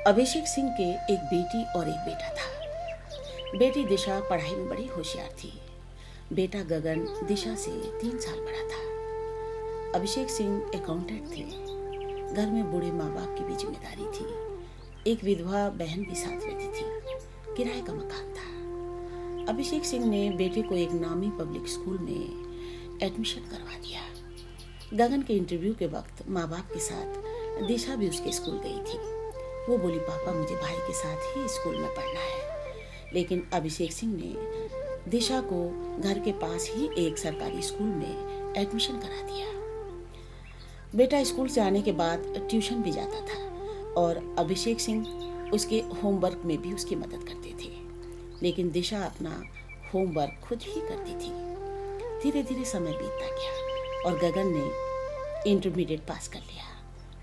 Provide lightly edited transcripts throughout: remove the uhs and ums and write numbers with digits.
अभिषेक सिंह के एक बेटी और एक बेटा था। बेटी दिशा पढ़ाई में बड़ी होशियार थी। बेटा गगन दिशा से 3 साल बड़ा था। अभिषेक सिंह अकाउंटेंट थे। घर में बूढ़े माँ बाप की भी जिम्मेदारी थी। एक विधवा बहन भी साथ रहती थी। किराए का मकान था। अभिषेक सिंह ने बेटे को एक नामी पब्लिक स्कूल में एडमिशन करवा दिया। गगन के इंटरव्यू के वक्त माँ बाप के साथ दिशा भी उसके स्कूल गई थी। वो बोली, पापा मुझे भाई के साथ ही स्कूल में पढ़ना है। लेकिन अभिषेक सिंह ने दिशा को घर के पास ही एक सरकारी स्कूल में एडमिशन करा दिया। बेटा स्कूल से आने के बाद ट्यूशन भी जाता था और अभिषेक सिंह उसके होमवर्क में भी उसकी मदद करते थे। लेकिन दिशा अपना होमवर्क खुद ही करती थी। धीरे धीरे समय बीतता गया और गगन ने इंटरमीडिएट पास कर लिया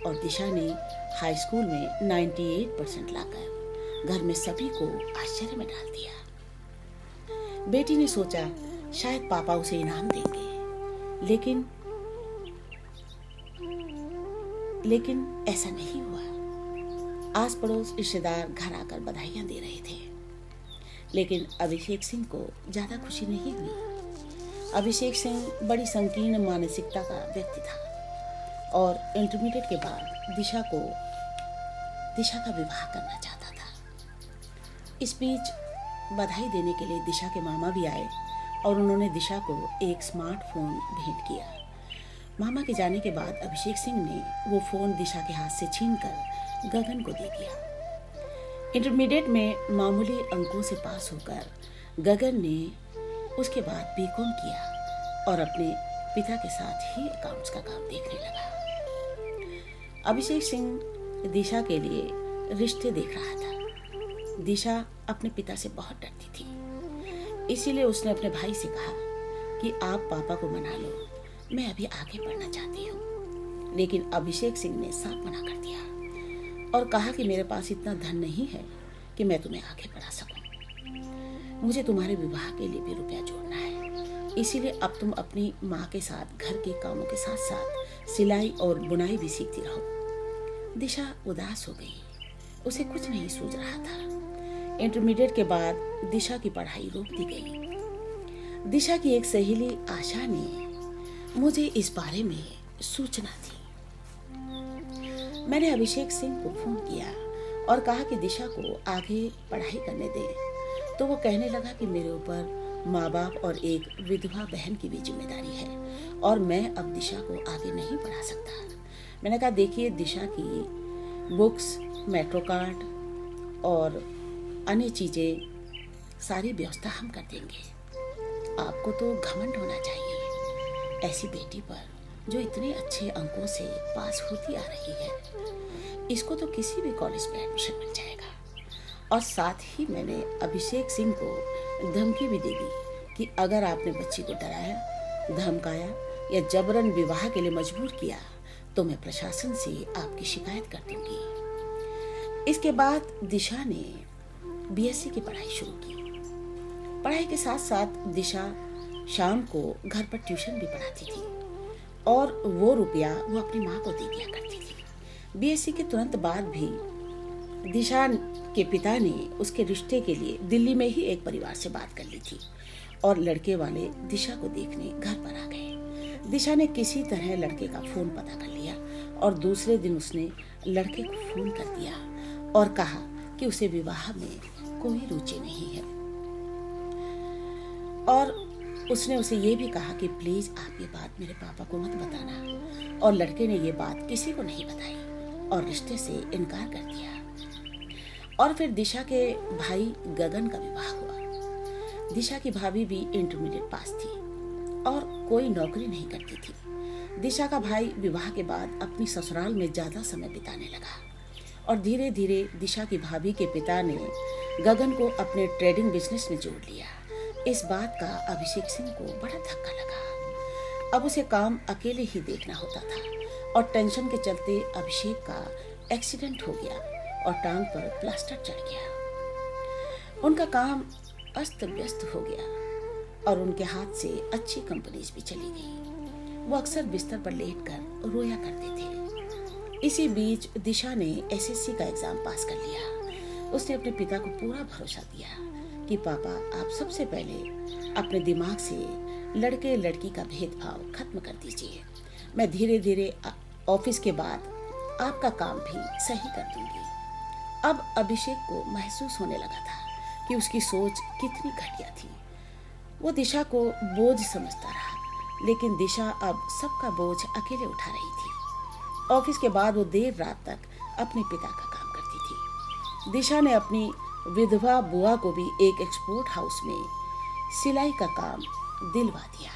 और दिशा ने हाई स्कूल में 98% लाकर घर में सभी को आश्चर्य में डाल दिया। बेटी ने सोचा शायद पापा उसे इनाम देंगे, लेकिन ऐसा नहीं हुआ। आस पड़ोस रिश्तेदार घर आकर बधाइयां दे रहे थे, लेकिन अभिषेक सिंह को ज्यादा खुशी नहीं हुई। अभिषेक सिंह बड़ी संकीर्ण मानसिकता का व्यक्ति था और इंटरमीडिएट के बाद दिशा का विवाह करना चाहता था। इस बीच बधाई देने के लिए दिशा के मामा भी आए और उन्होंने दिशा को एक स्मार्टफोन भेंट किया। मामा के जाने के बाद अभिषेक सिंह ने वो फोन दिशा के हाथ से छीनकर गगन को दे दिया। इंटरमीडिएट में मामूली अंकों से पास होकर गगन ने उसके बाद बीकॉम किया और अपने पिता के साथ ही अकाउंट्स का काम देखने लगा। अभिषेक सिंह दिशा के लिए रिश्ते देख रहा था। दिशा अपने पिता से बहुत डरती थी, इसीलिए उसने अपने भाई से कहा कि आप पापा को मना लो, मैं अभी आगे बढ़ना चाहती हूँ। लेकिन अभिषेक सिंह ने साफ मना कर दिया और कहा कि मेरे पास इतना धन नहीं है कि मैं तुम्हें आगे बढ़ा सकूं। मुझे तुम्हारे विवाह के लिए भी रुपया जोड़ना है, इसीलिए अब तुम अपनी माँ के साथ घर के कामों के साथ साथ सिलाई और बुनाई भी सीखती रहो। दिशा उदास हो गई। उसे कुछ नहीं सूझ रहा था। इंटरमीडिएट के बाद दिशा की पढ़ाई रोक दी गई। दिशा की एक सहेली आशा ने मुझे इस बारे में सूचना दी। मैंने अभिषेक सिंह को फोन किया और कहा कि दिशा को आगे पढ़ाई करने दे, तो वो कहने लगा कि मेरे ऊपर माँ बाप और एक विधवा बहन की भी जिम्मेदारी है और मैं अब दिशा को आगे नहीं पढ़ा सकता। मैंने कहा, देखिए, दिशा की बुक्स, मेट्रो कार्ड और अन्य चीज़ें सारी व्यवस्था हम कर देंगे। आपको तो घमंड होना चाहिए ऐसी बेटी पर जो इतने अच्छे अंकों से पास होती आ रही है। इसको तो किसी भी कॉलेज में एडमिशन मिल जाएगा। और साथ ही मैंने अभिषेक सिंह को धमकी भी दे दी कि अगर आपने बच्ची को डराया, धमकाया या जबरन विवाह के लिए मजबूर किया तो मैं प्रशासन से आपकी शिकायत कर दूंगी। इसके बाद दिशा ने बीएससी की पढ़ाई शुरू की। पढ़ाई के साथ साथ दिशा शाम को घर पर ट्यूशन भी पढ़ाती थी और वो रुपया वो अपनी माँ को दे दिया करती थी। बीएससी के तुरंत बाद भी दिशा के पिता ने उसके रिश्ते के लिए दिल्ली में ही एक परिवार से बात कर ली थी और लड़के वाले दिशा को देखने घर पर आ गए। दिशा ने किसी तरह लड़के का फोन पता कर लिया और दूसरे दिन उसने लड़के को फोन कर दिया और कहा कि उसे विवाह में कोई रुचि नहीं है और उसने उसे ये भी कहा कि प्लीज आप ये बात मेरे पापा को मत बताना। और लड़के ने ये बात किसी को नहीं बताई और रिश्ते से इनकार कर दिया। और फिर दिशा के भाई गगन का विवाह हुआ। दिशा की भाभी भी इंटरमीडिएट पास थी और कोई नौकरी नहीं करती थी। दिशा का भाई विवाह के बाद अपनी ससुराल में ज्यादा समय बिताने लगा और धीरे धीरे दिशा की भाभी के पिता ने गगन को अपने ट्रेडिंग बिजनेस में जोड़ लिया। इस बात का अभिषेक सिंह को बड़ा धक्का लगा। अब उसे काम अकेले ही देखना होता था और टेंशन के चलते अभिषेक का एक्सीडेंट हो गया और टांग पर प्लास्टर चढ़ गया। उनका काम अस्त व्यस्त हो गया और उनके हाथ से अच्छी कंपनीज भी चली गई। वो अक्सर बिस्तर पर लेटकर रोया करते थे। इसी बीच दिशा ने एसएससी का एग्जाम पास कर लिया। उसने अपने पिता को पूरा भरोसा दिया कि पापा, आप सबसे पहले अपने दिमाग से लड़के लड़की का भेदभाव खत्म कर दीजिए। मैं धीरे धीरे ऑफिस के बाद आपका काम भी सही कर दूंगी। अब अभिषेक को महसूस होने लगा था कि उसकी सोच कितनी घटिया थी। वो दिशा को बोझ समझता रहा, लेकिन दिशा अब सबका बोझ अकेले उठा रही थी। ऑफिस के बाद वो देर रात तक अपने पिता का काम करती थी। दिशा ने अपनी विधवा बुआ को भी एक एक्सपोर्ट हाउस में सिलाई का काम दिलवा दिया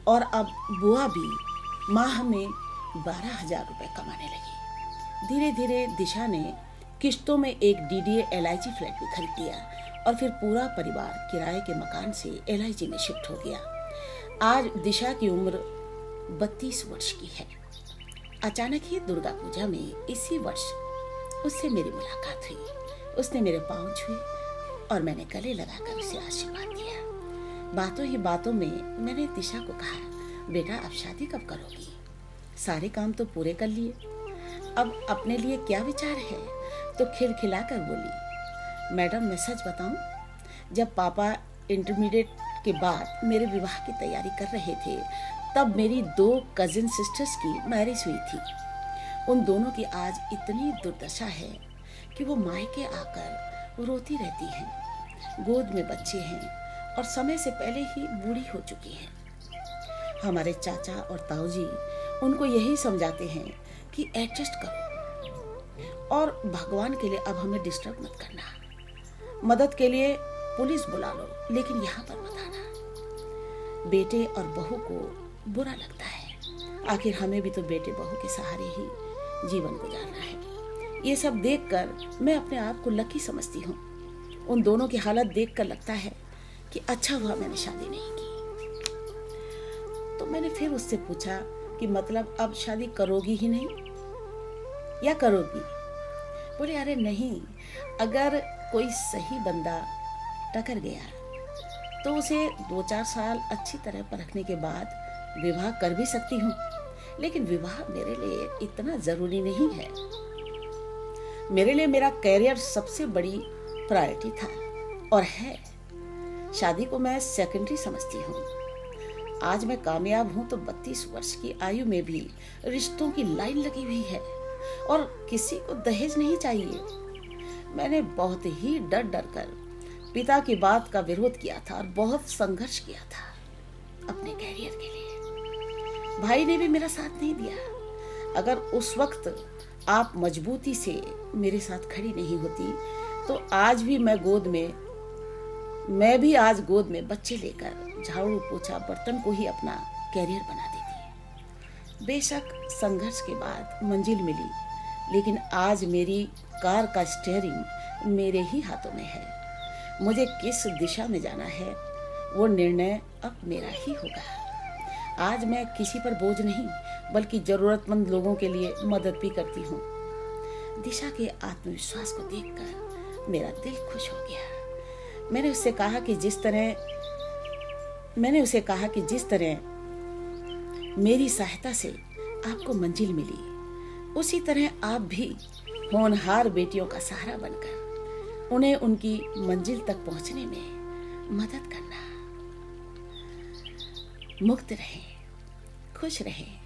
और अब बुआ भी माह में 12,000 रुपए कमाने लगी। धीरे धीरे दिशा ने किश्तों में एक डीडीए एलआईजी फ्लैट भी खरीद लिया और फिर पूरा परिवार किराए के मकान से एलआईजी में शिफ्ट हो गया। आज दिशा की उम्र 32 वर्ष की है। अचानक ही दुर्गा पूजा में इसी वर्ष उससे मेरी मुलाकात हुई। उसने मेरे पांव छुए और मैंने गले लगाकर उसे आशीर्वाद दिया। बातों ही बातों में मैंने दिशा को कहा, बेटा अब शादी कब करोगी? सारे काम तो पूरे कर लिए, अब अपने लिए क्या विचार है? तो खिलखिलाकर बोली, मैडम मैं सच बताऊं, जब पापा इंटरमीडिएट के बाद मेरे विवाह की तैयारी कर रहे थे तब मेरी 2 कजिन सिस्टर्स की मैरिज हुई थी। उन दोनों की आज इतनी दुर्दशा है कि वो मायके आकर रोती रहती हैं। गोद में बच्चे हैं और समय से पहले ही बूढ़ी हो चुकी हैं। हमारे चाचा और ताऊजी उनको यही समझाते हैं कि एडजस्ट करो और भगवान के लिए अब हमें डिस्टर्ब मत करना। मदद के लिए पुलिस बुला लो, लेकिन यहाँ पर मत आना। बेटे और बहू को बुरा लगता है, आखिर हमें भी तो बेटे बहू के सहारे ही जीवन गुजारना है। ये सब देखकर मैं अपने आप को लकी समझती हूँ। उन दोनों की हालत देखकर लगता है कि अच्छा हुआ मैंने शादी नहीं की। तो मैंने फिर उससे पूछा कि मतलब अब शादी करोगी ही नहीं या करोगी? बोले अरे नहीं, अगर कोई सही बंदा टकर गया तो उसे 2-4 साल अच्छी तरह परखने के बाद विवाह कर भी सकती हूँ, लेकिन विवाह मेरे लिए इतना जरूरी नहीं है। मेरे लिए मेरा करियर सबसे बड़ी प्रायोरिटी था और है। शादी को मैं सेकेंडरी समझती हूँ। आज मैं कामयाब हूँ तो 32 वर्ष की आयु में भी रिश्तों की लाइन लगी हुई है और किसी को दहेज नहीं चाहिए। मैंने बहुत ही डर डर कर पिता की बात का विरोध किया था और बहुत संघर्ष किया था अपने कैरियर के लिए। भाई ने भी मेरा साथ नहीं दिया। अगर उस वक्त आप मजबूती से मेरे साथ खड़ी नहीं होती तो आज भी मैं भी आज गोद में बच्चे लेकर झाड़ू पोछा बर्तन को ही अपना कैरियर बना देती। बेशक संघर्ष के बाद मंजिल मिली, लेकिन आज मेरी कार का स्टीयरिंग मेरे ही हाथों में है। मुझे किस दिशा में जाना है वो निर्णय अब मेरा ही होगा। आज मैं किसी पर बोझ नहीं बल्कि जरूरतमंद लोगों के लिए मदद भी करती हूँ। दिशा के आत्मविश्वास को देखकर मेरा दिल खुश हो गया। मैंने उसे कहा कि जिस तरह मेरी सहायता से आपको मंजिल मिली, उसी तरह आप भी होनहार बेटियों का सहारा बनकर उन्हें उनकी मंजिल तक पहुंचने में मदद करना। मुक्त रहें, खुश रहें।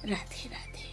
राधे राधे।